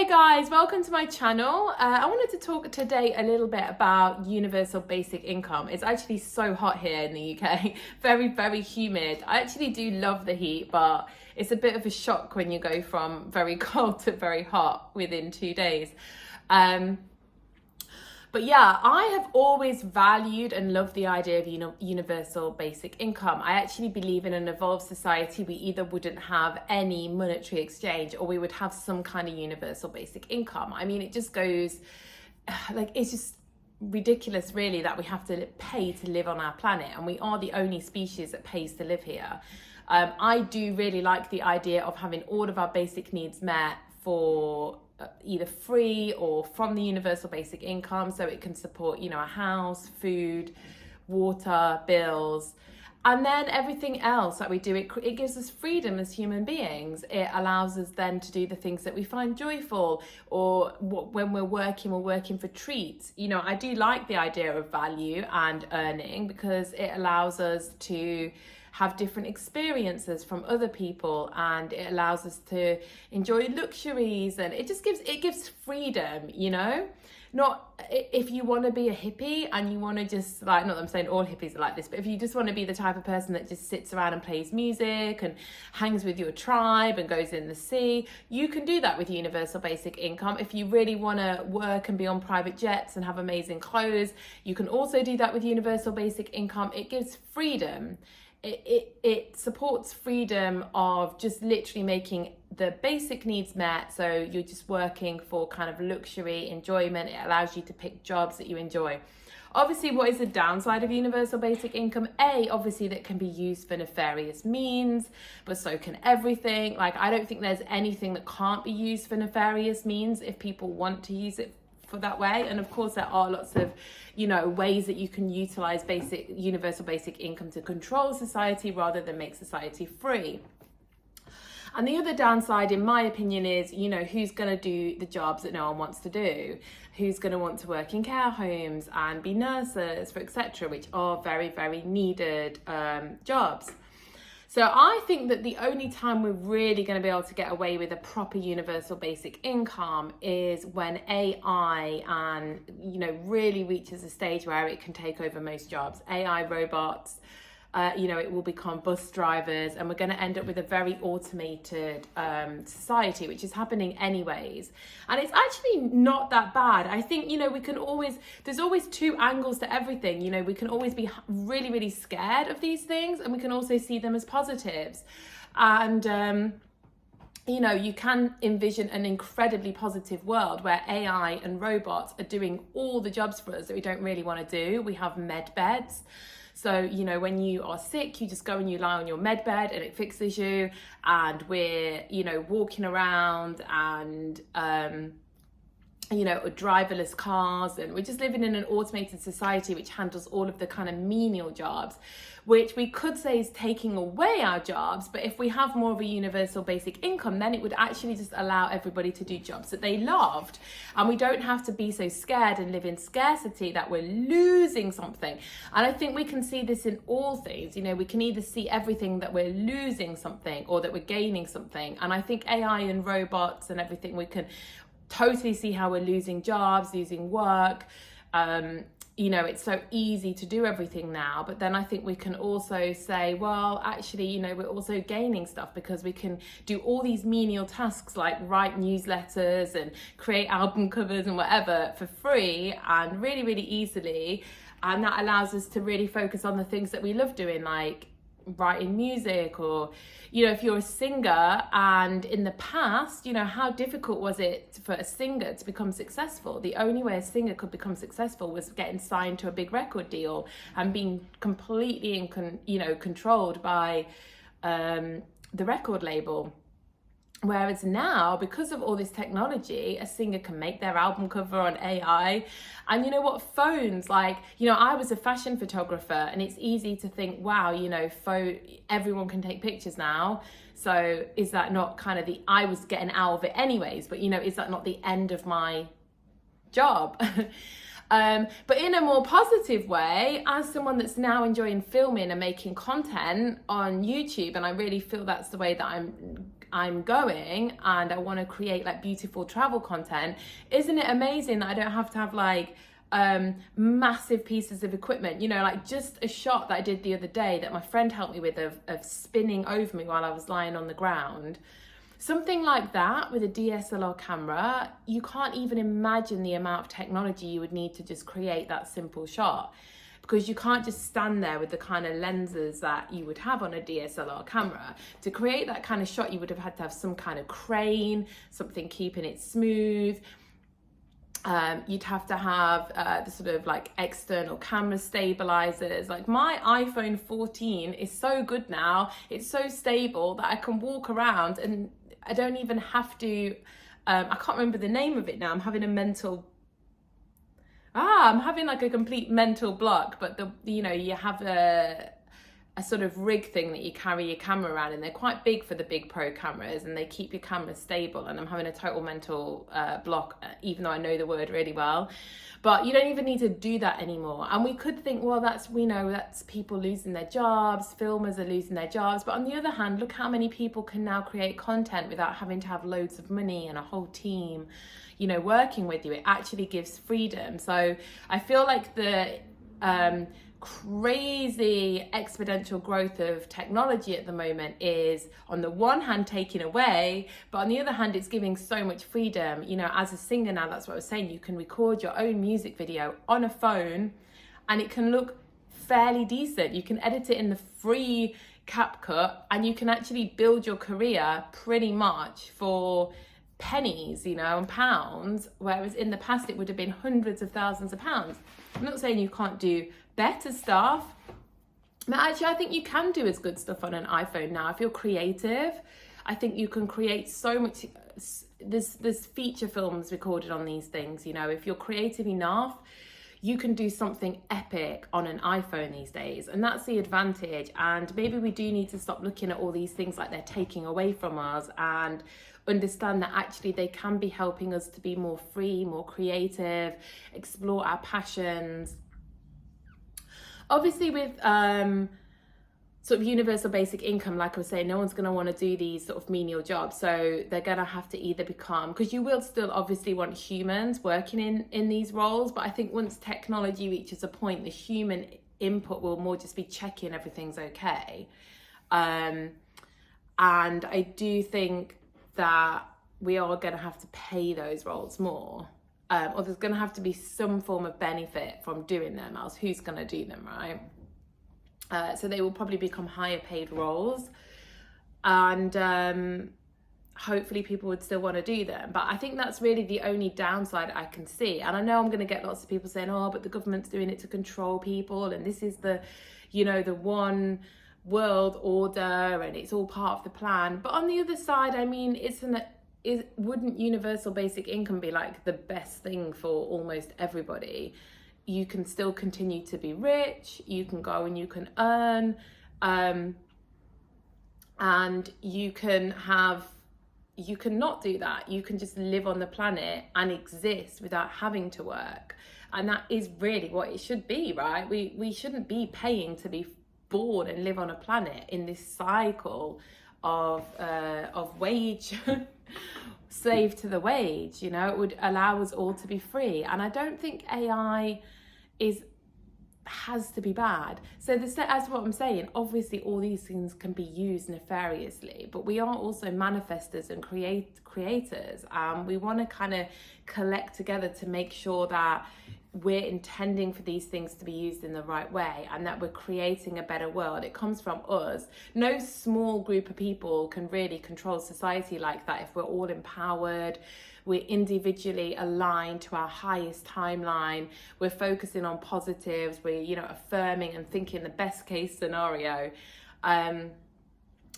Hey guys, welcome to my channel. I wanted to talk today a little bit about universal basic income. It's actually so hot here in the UK, very, very humid. I actually do love the heat, but it's a bit of a shock when you go from very cold to very hot within 2 days. But yeah, I have always valued and loved the idea of universal basic income. I actually believe in an evolved society, we either wouldn't have any monetary exchange or we would have some kind of universal basic income. I mean, it just goes, it's just ridiculous really that we have to pay to live on our planet, and we are the only species that pays to live here. I do really like the idea of having all of our basic needs met for either free or from the universal basic income, so it can support, a house, food, water, bills, and then everything else that we do, it gives us freedom as human beings. It allows us then to do the things that we find joyful, or when we're working for treats. I do like the idea of value and earning because it allows us to have different experiences from other people, and it allows us to enjoy luxuries, and it gives freedom. Not if you want to be a hippie and you want to just, not that I'm saying all hippies are like this, but if you just want to be the type of person that just sits around and plays music and hangs with your tribe and goes in the sea, you can do that with universal basic income. If you really want to work and be on private jets and have amazing clothes, you can also do that with universal basic income. It gives freedom. It supports freedom of just literally making the basic needs met. So you're just working for kind of luxury enjoyment. It allows you to pick jobs that you enjoy. Obviously, what is the downside of universal basic income? Obviously that can be used for nefarious means, but so can everything. I don't think there's anything that can't be used for nefarious means if people want to use it for that way. And of course there are lots of ways that you can utilize universal basic income to control society rather than make society free. And the other downside, in my opinion, is who's going to do the jobs that no one wants to do? Who's going to want to work in care homes and be nurses, for etc., which are very, very needed jobs. So I think that the only time we're really going to be able to get away with a proper universal basic income is when AI and really reaches a stage where it can take over most jobs. AI, robots, it will become bus drivers, and we're going to end up with a very automated society, which is happening anyways. And it's actually not that bad. I think, there's always two angles to everything. We can always be really, really scared of these things, and we can also see them as positives. And, you can envision an incredibly positive world where AI and robots are doing all the jobs for us that we don't really want to do. We have med beds. So, when you are sick, you just go and you lie on your med bed and it fixes you. And we're, walking around and, driverless cars, and we're just living in an automated society which handles all of the kind of menial jobs, which we could say is taking away our jobs. But if we have more of a universal basic income, then it would actually just allow everybody to do jobs that they loved, and we don't have to be so scared and live in scarcity that we're losing something. And I think we can see this in all things. We can either see everything that we're losing something or that we're gaining something. And I think AI and robots and everything, we can totally see how we're losing jobs, losing work. It's so easy to do everything now, but then I think we can also say, well, actually, we're also gaining stuff because we can do all these menial tasks like write newsletters and create album covers and whatever for free and really, really easily. And that allows us to really focus on the things that we love doing, like writing music, or if you're a singer, and in the past, how difficult was it for a singer to become successful? The only way a singer could become successful was getting signed to a big record deal and being completely controlled by the record label. Whereas now, because of all this technology, a singer can make their album cover on AI. And phones, I was a fashion photographer, and it's easy to think, wow, everyone can take pictures now. So is that not kind of I was getting out of it anyways, but is that not the end of my job? But in a more positive way, as someone that's now enjoying filming and making content on YouTube, and I really feel that's the way that I'm going and I want to create like beautiful travel content, isn't it amazing that I don't have to have like massive pieces of equipment, you know, like just a shot that I did the other day that my friend helped me with of spinning over me while I was lying on the ground. Something like that with a DSLR camera, you can't even imagine the amount of technology you would need to just create that simple shot, because you can't just stand there with the kind of lenses that you would have on a DSLR camera. To create that kind of shot, you would have had to have some kind of crane, something keeping it smooth. You'd have to have the sort of like external camera stabilizers. Like my iPhone 14 is so good now, it's so stable that I can walk around and I don't even have to, I can't remember the name of it now. I'm having like a complete mental block, but you know, you have a sort of rig thing that you carry your camera around, and they're quite big for the big pro cameras, and they keep your camera stable. And I'm having a total mental block, even though I know the word really well. But you don't even need to do that anymore. And we could think, well, that's people losing their jobs, filmers are losing their jobs. But on the other hand, look how many people can now create content without having to have loads of money and a whole team, you know, working with you. It actually gives freedom. So I feel like the crazy exponential growth of technology at the moment is on the one hand taking away, but on the other hand it's giving so much freedom. You know, as a singer now, that's what I was saying, you can record your own music video on a phone and it can look fairly decent. You can edit it in the free CapCut and you can actually build your career pretty much for pennies, you know, and pounds, whereas in the past it would have been hundreds of thousands of pounds. I'm not saying you can't do better stuff, but actually I think you can do as good stuff on an iPhone now if you're creative. I think you can create so much. There's feature films recorded on these things, you know. If you're creative enough, you can do something epic on an iPhone these days, and that's the advantage. And maybe we do need to stop looking at all these things like they're taking away from us and understand that actually they can be helping us to be more free, more creative, explore our passions. Obviously with sort of universal basic income, like I was saying, no one's going to want to do these sort of menial jobs. So they're going to have to either become, because you will still obviously want humans working in these roles. But I think once technology reaches a point, the human input will more just be checking everything's okay. And I do think that we are going to have to pay those roles more. Or there's going to have to be some form of benefit from doing them, else who's going to do them, right? So they will probably become higher paid roles, and hopefully people would still want to do them. But I think that's really the only downside I can see. And I know I'm going to get lots of people saying, oh, but the government's doing it to control people, and this is the, you know, the one world order, and it's all part of the plan. But on the other side, I mean, wouldn't universal basic income be like the best thing for almost everybody? You can still continue to be rich, you can go and you can earn, and you can not do that. You can just live on the planet and exist without having to work. And that is really what it should be, right? We shouldn't be paying to be born and live on a planet in this cycle of wage slave to the wage. You know, it would allow us all to be free. And I don't think AI has to be bad. So as what I'm saying, obviously all these things can be used nefariously, but we are also manifestors and creators. We want to kind of collect together to make sure that we're intending for these things to be used in the right way and that we're creating a better world. It comes from us. No small group of people can really control society like that if we're all empowered, we're individually aligned to our highest timeline, we're focusing on positives, we're, you know, affirming and thinking the best case scenario.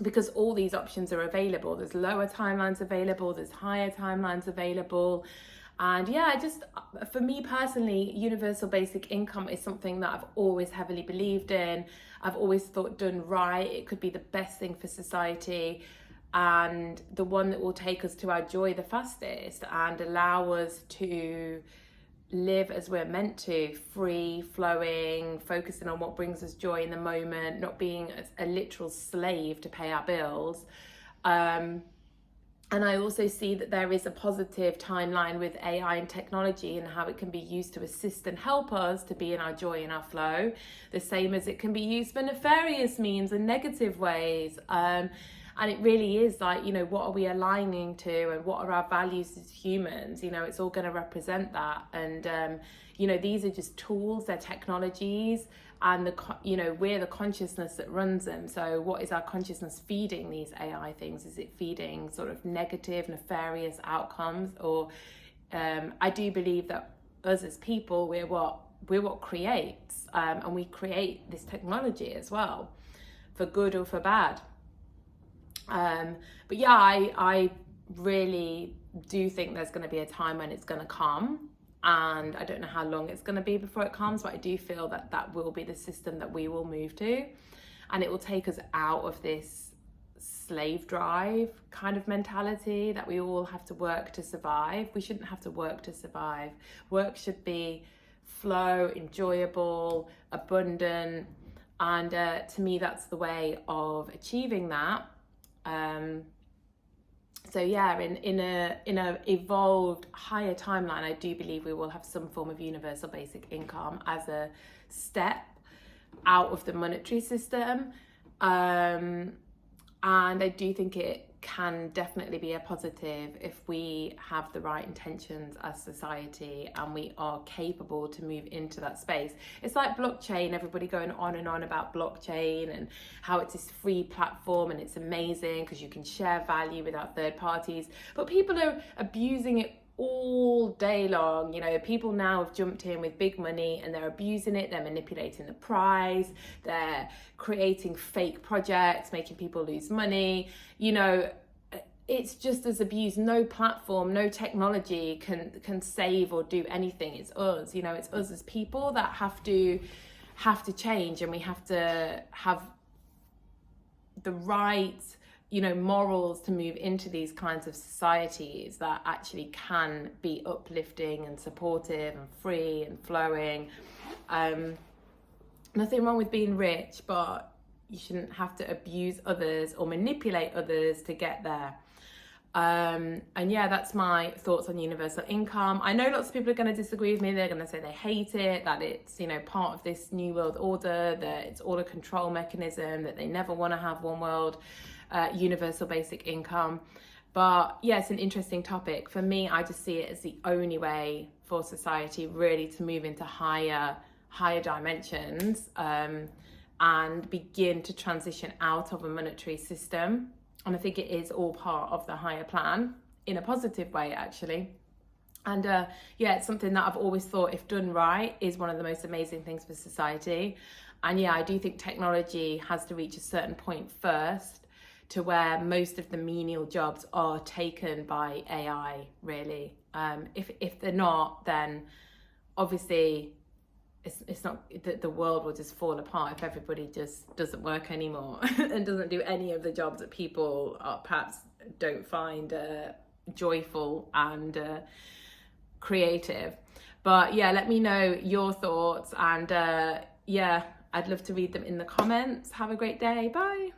Because all these options are available. There's lower timelines available, there's higher timelines available. And yeah, for me personally, universal basic income is something that I've always heavily believed in. I've always thought done right, it could be the best thing for society, and the one that will take us to our joy the fastest and allow us to live as we're meant to, free, flowing, focusing on what brings us joy in the moment, not being a literal slave to pay our bills. And I also see that there is a positive timeline with AI and technology and how it can be used to assist and help us to be in our joy and our flow, the same as it can be used for nefarious means and negative ways. And it really is like, you know, what are we aligning to and what are our values as humans? You know, it's all going to represent that. And, you know, these are just tools, they're technologies, and you know, we're the consciousness that runs them. So what is our consciousness feeding these AI things? Is it feeding sort of negative, nefarious outcomes? Or I do believe that us as people, we're what creates, and we create this technology as well, for good or for bad. But yeah, I really do think there's going to be a time when it's going to come. And I don't know how long it's going to be before it comes, but I do feel that that will be the system that we will move to. And it will take us out of this slave drive kind of mentality that we all have to work to survive. We shouldn't have to work to survive. Work should be flow, enjoyable, abundant. And to me, that's the way of achieving that. So yeah, in a evolved higher timeline, I do believe we will have some form of universal basic income as a step out of the monetary system. And I do think it can definitely be a positive if we have the right intentions as society and we are capable to move into that space. It's like blockchain, everybody going on and on about blockchain and how it's this free platform and it's amazing because you can share value without third parties, but people are abusing it all day long. You know, people now have jumped in with big money and they're abusing it, they're manipulating the price, they're creating fake projects, making people lose money. You know, it's just as abused. No platform, no technology can save or do anything. It's us, you know, it's us as people that have to change, and we have to have the right, you know, morals to move into these kinds of societies that actually can be uplifting and supportive and free and flowing. Nothing wrong with being rich, but you shouldn't have to abuse others or manipulate others to get there. And yeah, that's my thoughts on universal income. I know lots of people are going to disagree with me. They're going to say they hate it, that it's, you know, part of this new world order, that it's all a control mechanism, that they never want to have one world universal basic income. But yeah, it's an interesting topic. For me, I just see it as the only way for society really to move into higher dimensions, and begin to transition out of a monetary system. And I think it is all part of the higher plan in a positive way, actually. And yeah, it's something that I've always thought, if done right, is one of the most amazing things for society. And yeah, I do think technology has to reach a certain point first to where most of the menial jobs are taken by AI, really. If they're not, then obviously it's not, the world will just fall apart if everybody just doesn't work anymore and doesn't do any of the jobs that people perhaps don't find joyful and creative. But yeah, let me know your thoughts, and yeah, I'd love to read them in the comments. Have a great day. Bye.